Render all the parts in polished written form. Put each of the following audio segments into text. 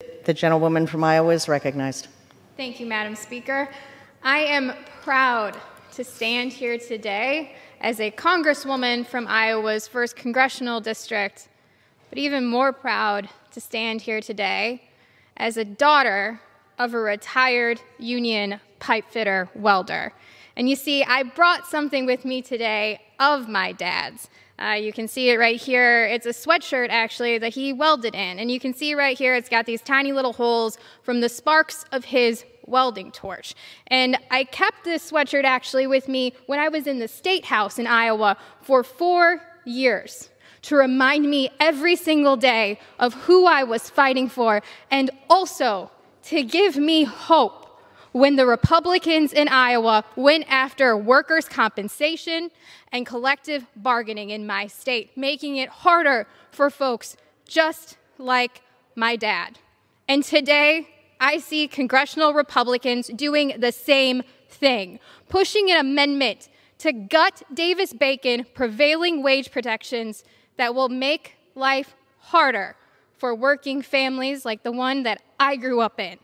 The gentlewoman from Iowa is recognized. Thank you, Madam Speaker. I am proud to stand here today as a congresswoman from Iowa's 1st Congressional District, but even more proud to stand here today as a daughter of a retired union pipefitter welder. And you see, I brought something with me today of my dad's. You can see it right here. It's a sweatshirt, actually, that he welded in. And you can see right here, it's got these tiny little holes from the sparks of his welding torch. And I kept this sweatshirt, actually, with me when I was in the State House in Iowa for 4 years to remind me every single day of who I was fighting for, and also to give me hope when the Republicans in Iowa went after workers' compensation and collective bargaining in my state, making it harder for folks just like my dad. And today, I see congressional Republicans doing the same thing, pushing an amendment to gut Davis-Bacon prevailing wage protections that will make life harder for working families like the one that I grew up in.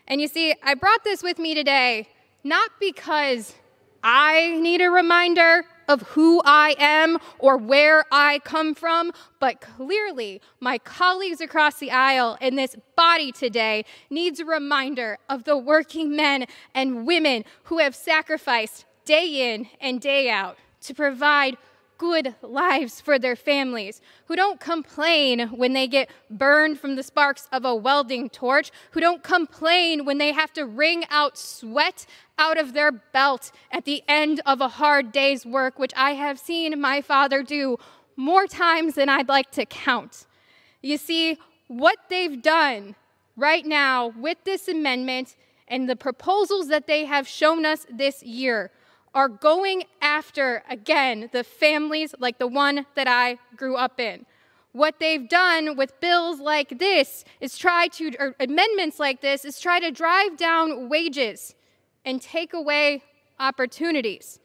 And you see, I brought this with me today, not because I need a reminder of who I am or where I come from, but clearly my colleagues across the aisle in this body today needs a reminder of the working men and women who have sacrificed day in and day out to provide good lives for their families, who don't complain when they get burned from the sparks of a welding torch, who don't complain when they have to wring out sweat out of their belt at the end of a hard day's work, which I have seen my father do more times than I'd like to count. You see, what they've done right now with this amendment and the proposals that they have shown us this year are going after, again, the families like the one that I grew up in. What they've done with bills like this is or amendments like this, is try to drive down wages and take away opportunities.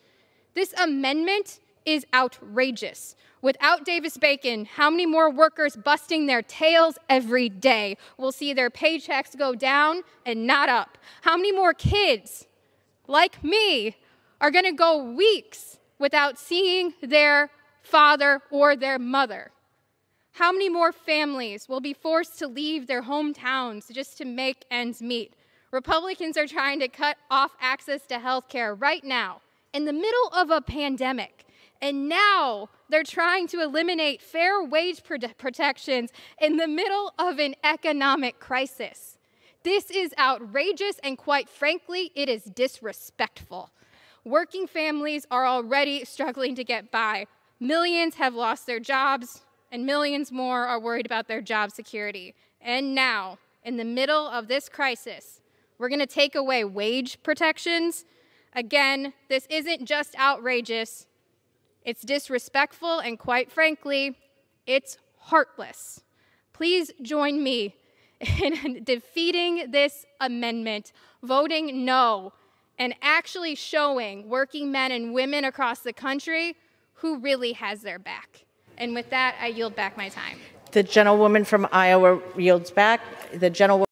This amendment is outrageous. Without Davis-Bacon, how many more workers busting their tails every day will see their paychecks go down and not up? How many more kids, like me, are going to go weeks without seeing their father or their mother? How many more families will be forced to leave their hometowns just to make ends meet? Republicans are trying to cut off access to health care right now in the middle of a pandemic. And now they're trying to eliminate fair wage protections in the middle of an economic crisis. This is outrageous, and quite frankly, it is disrespectful. Working families are already struggling to get by. Millions have lost their jobs, and millions more are worried about their job security. And now, in the middle of this crisis, we're going to take away wage protections. Again, this isn't just outrageous. It's disrespectful, and quite frankly, it's heartless. Please join me in defeating this amendment, voting no, and actually showing working men and women across the country who really has their back. And with that, I yield back my time. The gentlewoman from Iowa yields back. The gentlewoman